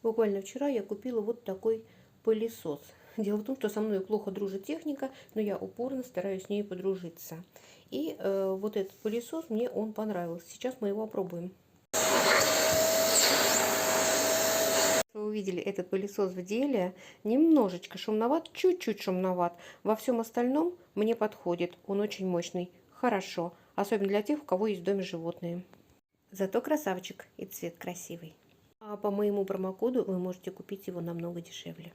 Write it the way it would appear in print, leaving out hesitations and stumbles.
Буквально вчера я купила вот такой пылесос. Дело в том, что со мной плохо дружит техника, но я упорно стараюсь с ней подружиться. И вот этот пылесос, мне он понравился. Сейчас мы его опробуем. Вы увидели этот пылесос в деле. Немножечко шумноват, чуть-чуть шумноват. Во всем остальном мне подходит. Он очень мощный. Хорошо. Особенно для тех, у кого есть в доме животные. Зато красавчик и цвет красивый. А по моему промокоду вы можете купить его намного дешевле.